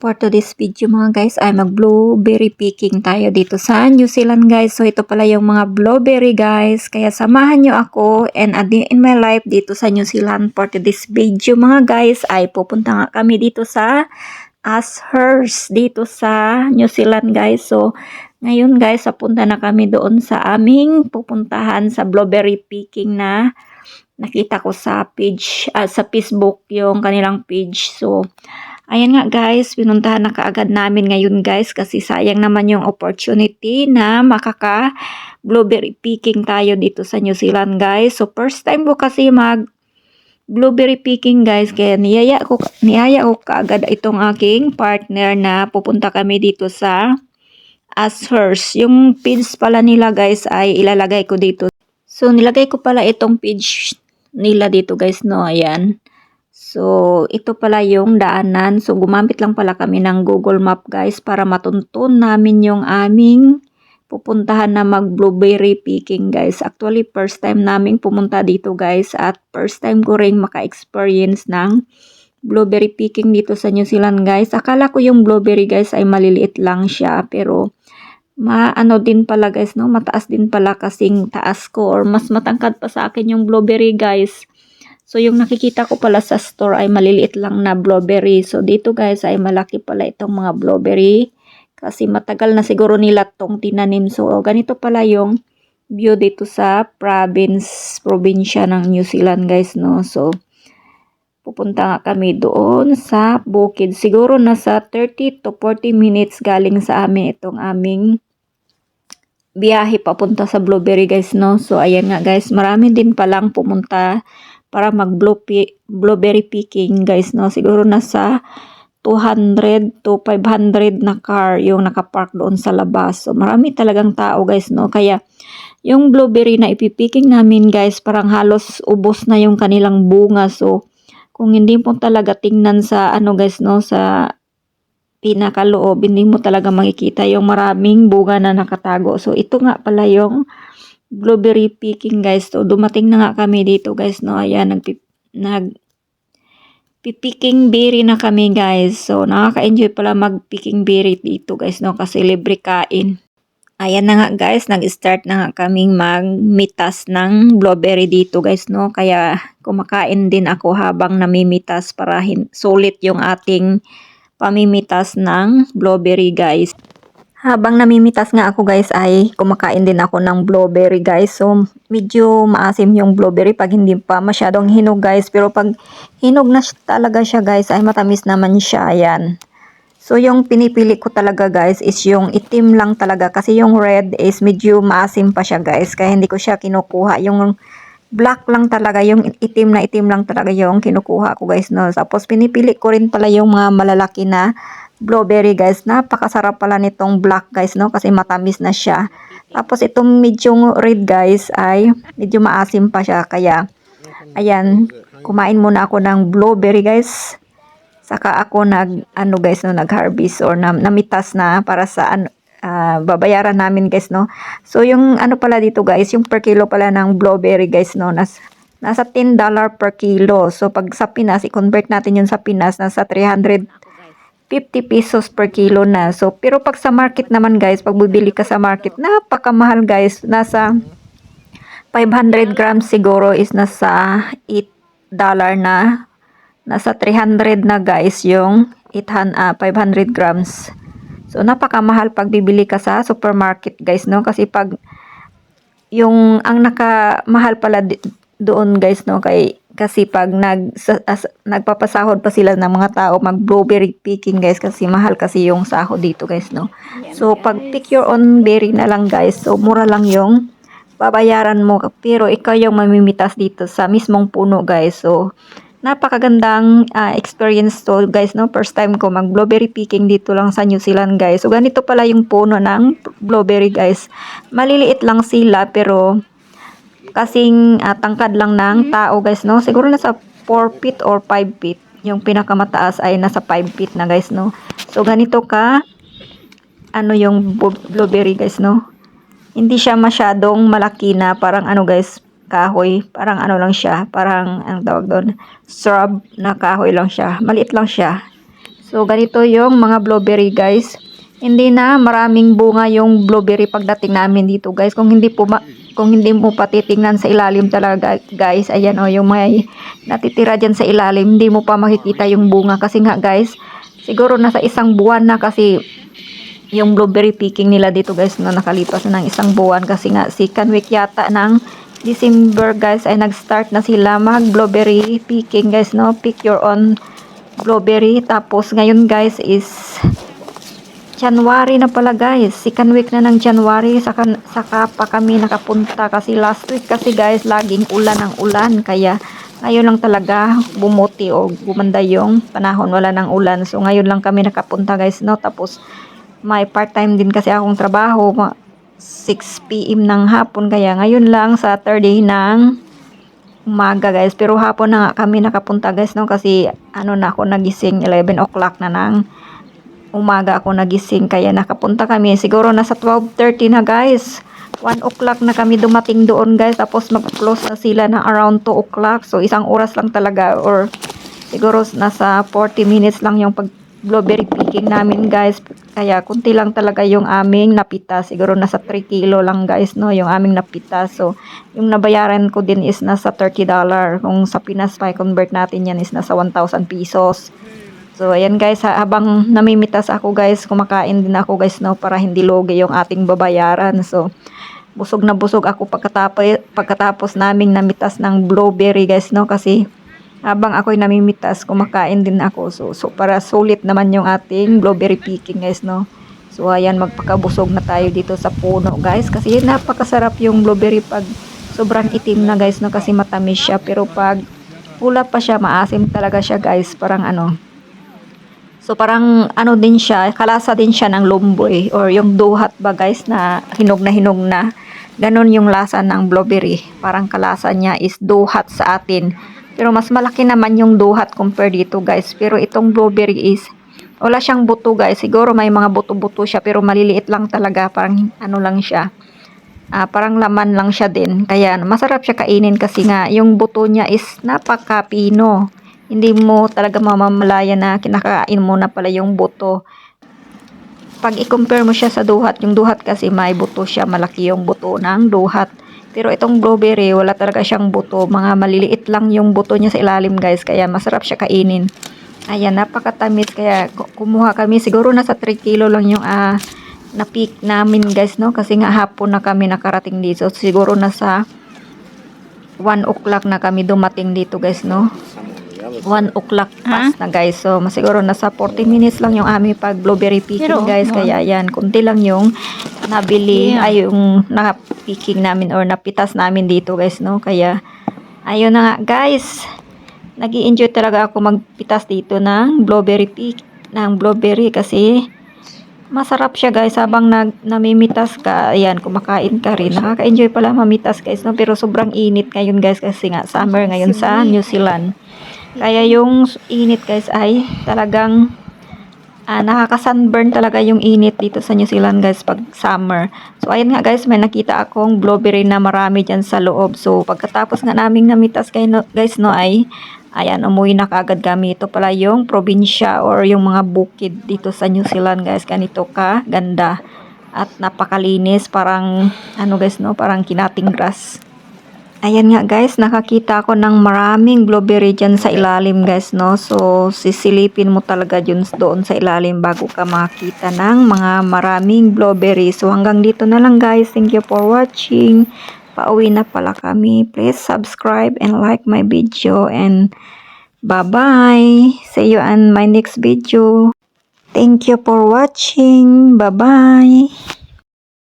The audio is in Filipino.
For today's video mga guys ay mag-blueberry picking tayo dito sa New Zealand guys. So ito pala yung mga blueberry guys. Kaya samahan nyo ako and a day in my life dito sa New Zealand. For today's video mga guys ay pupunta nga kami dito sa Ashurst dito sa New Zealand guys. So ngayon guys papunta na kami doon sa aming pupuntahan sa blueberry picking na nakita ko sa page sa Facebook yung kanilang page. So ayan nga guys, pinuntahan na kaagad namin ngayon guys kasi sayang naman yung opportunity na makaka blueberry picking tayo dito sa New Zealand guys. So first time ko kasi mag blueberry picking guys kaya niyaya ko kaagad itong aking partner na pupunta kami dito sa Ashurst. Yung page pala nila guys ay ilalagay ko dito. So nilagay ko pala itong page nila dito guys no, ayan. So, ito pala yung daanan. So, gumamit lang pala kami ng Google Map guys para matuntun namin yung aming pupuntahan na mag-blueberry picking guys. Actually, first time naming pumunta dito guys at first time ko rin maka-experience ng blueberry picking dito sa New Zealand guys. Akala ko yung blueberry guys ay maliliit lang siya pero maano din pala guys no, mataas din pala kasing taas ko or mas matangkad pa sa akin yung blueberry guys. So, yung nakikita ko pala sa store ay maliliit lang na blueberry. So, dito guys ay malaki pala itong mga blueberry. Kasi matagal na siguro nila itong tinanim. So, ganito pala yung view dito sa probinsya ng New Zealand guys, no. So, pupunta nga kami doon sa bukid. Siguro nasa 30 to 40 minutes galing sa amin itong aming biyahe papunta sa blueberry guys, no. So, ayan nga guys, marami din palang pumunta para mag-blueberry picking guys no. Siguro nasa 200 to 500 na car yung nakapark doon sa labas. So marami talagang tao guys no. Kaya yung blueberry na ipipicking namin guys parang halos ubos na yung kanilang bunga. So kung hindi mo talaga tingnan sa ano guys no, sa pinakaloob, hindi mo talaga makikita yung maraming bunga na nakatago. So ito nga pala yung blueberry picking guys. So dumating na nga kami dito guys no. Ayan, picking berry na kami guys. So nakaka-enjoy pala mag-picking berry dito guys no kasi libre kain. Ayan na nga guys, nag-start na nga kaming magmitas ng blueberry dito guys no. Kaya kumakain din ako habang namimitas para sulit yung ating pamimitas ng blueberry guys. Habang namimitas nga ako guys ay kumakain din ako ng blueberry guys. So medyo maasim yung blueberry pag hindi pa masyadong hinog guys. Pero pag hinog na talaga siya guys ay matamis naman siya. Ayan. So yung pinipili ko talaga guys is yung itim lang talaga. Kasi yung red is medyo maasim pa siya guys. Kaya hindi ko siya kinukuha. Yung black lang talaga, yung itim lang talaga yung kinukuha ko guys no. Tapos pinipili ko rin pala yung mga malalaki na blueberry guys. Napakasarap pala nitong black guys no kasi matamis na siya. Tapos itong medyo red guys ay medyo maasim pa siya. Kaya ayan, kumain muna ako ng blueberry guys. Saka ako nag-harvest or namitas na para sa babayaran namin guys no. So yung ano pala dito guys, yung per kilo pala ng blueberry guys no, nasa $10 per kilo. So pag sa Pinas, i-convert natin yun sa Pinas, nasa 350 pesos per kilo na. So pero pag sa market naman guys, pag bibili ka sa market, napakamahal guys. Nasa 500 grams siguro is nasa $8 na. Nasa 300 na guys yung 500 grams. So napakamahal pag bibili ka sa supermarket guys no. Kasi pag yung ang nakamahal pala doon guys no kasi pag nagpapasahod pa sila ng mga tao mag blueberry picking guys kasi mahal kasi yung sahod dito guys no. So pag pick your own berry na lang guys, so mura lang yung babayaran mo pero ikaw yung mamimitas dito sa mismong puno guys. So napakagandang experience to guys no. First time ko mag blueberry picking dito lang sa New Zealand guys. So ganito pala yung puno ng blueberry guys. Maliliit lang sila pero kasing tangkad lang ng tao guys no. Siguro nasa 4 feet or 5 feet. Yung pinakamataas ay nasa 5 feet na guys no. So ganito ka yung blueberry guys no. Hindi siya masyadong malaki na parang guys, kahoy. Parang lang siya, parang ang tawag doon, shrub na kahoy lang siya. Maliit lang siya. So, ganito yung mga blueberry guys. Hindi na maraming bunga yung blueberry pagdating namin dito guys. Kung hindi mo pa titingnan sa ilalim talaga guys, ayan o, yung may natitira dyan sa ilalim, hindi mo pa makikita yung bunga. Kasi nga guys, siguro nasa 1 buwan na kasi yung blueberry picking nila dito guys, no, nakalipas na ng 1 buwan. Kasi nga, second week yata ng December guys, ay nag-start na sila mag blueberry picking guys, no. Pick your own blueberry. Tapos ngayon guys is January na pala guys, second week na ng January, saka pa kami nakapunta kasi last week kasi guys laging ulan ang ulan, kaya ngayon lang talaga bumuti o gumanda yung panahon, wala ng ulan. So ngayon lang kami nakapunta guys, no. Tapos may part-time din kasi akong trabaho, 6 PM ng hapon, kaya ngayon lang Saturday ng umaga guys, pero hapon na nga kami nakapunta guys, no, kasi ano na ako nagising, 11 o'clock na ng umaga ako nagising, kaya nakapunta kami siguro nasa 12:30 na guys. 1 o'clock na kami dumating doon guys, tapos mag-close na sila na around 2 o'clock. So 1 oras lang talaga, or siguro nasa 40 minutes lang yung pag blueberry picking namin guys. Kaya kunti lang talaga yung aming napita, siguro nasa 3 kilo lang guys, no, yung aming napita. So yung nabayaran ko din is nasa $30. Kung sa Pinas pa convert natin yan is nasa 1,000 pesos. So ayan guys, habang namimitas ako guys, kumakain din ako guys, no, para hindi lugi yung ating babayaran. So busog na busog ako pagkatapos naming namitas ng blueberry guys, no, kasi habang ako'y namimitas, kumakain din ako. So para sulit naman yung ating blueberry picking guys, no. So ayan, magpakabusog na tayo dito sa puno guys, kasi napakasarap yung blueberry pag sobrang itim na guys, no, kasi matamis siya. Pero pag pula pa siya, maasim talaga siya guys, parang ano. So parang ano din siya, kalasa din siya ng lumboy or yung duhat ba guys, na hinog na. Ganon yung lasa ng blueberry. Parang kalasa niya is duhat sa atin. Pero mas malaki naman yung duhat compare dito guys. Pero itong blueberry is wala siyang buto guys. Siguro may mga buto-buto siya pero maliliit lang talaga. Parang ano lang siya. Parang laman lang siya din. Kaya masarap siya kainin kasi nga yung buto niya is napakapino. Hindi mo talaga mamamalaya na kinakain mo na pala yung buto. Pag i-compare mo siya sa duhat, yung duhat kasi may buto siya, malaki yung buto ng duhat. Pero itong blueberry, wala talaga siyang buto. Mga maliliit lang yung buto niya sa ilalim guys, kaya masarap siya kainin. Ayan, napakatamis, kaya kumuha kami. Siguro nasa 3 kilo lang yung na-pick namin guys, no? Kasi nga hapon na kami nakarating dito. Siguro nasa 1 o'clock na kami dumating dito guys, no? 1 o'clock past na guys. So masiguro nasa 40 minutes lang yung aming pag blueberry picking guys. Kaya yan, kunti lang yung nabili, ay yung na-picking namin or napitas namin dito guys, no. Kaya ayun na nga guys, nag-i-enjoy talaga ako magpitas dito ng blueberry kasi masarap siya guys. Habang namimitas ka, ayan, kumakain ka rin. Nakaka-enjoy pala mamitas guys, no. Pero sobrang init ngayon guys, kasi nga summer ngayon sa New Zealand. Kaya yung init guys ay talagang nakaka-sunburn talaga yung init dito sa New Zealand guys pag summer. So ayun nga guys, may nakita akong blueberry na marami dyan sa loob. So pagkatapos nga naming namitas guys, no, ay ayan, umuwi na kaagad kami. Ito pala yung probinsya or yung mga bukid dito sa New Zealand guys. Ganito ka ganda at napakalinis, parang ano guys, no, parang kinating grass. Ayan nga guys, nakakita ako ng maraming blueberry dyan sa ilalim guys, no. So sisilipin mo talaga doon sa ilalim bago ka makita ng mga maraming blueberry. So hanggang dito na lang guys. Thank you for watching. Pauwi na pala kami. Please subscribe and like my video, and bye bye. See you on my next video. Thank you for watching. Bye bye.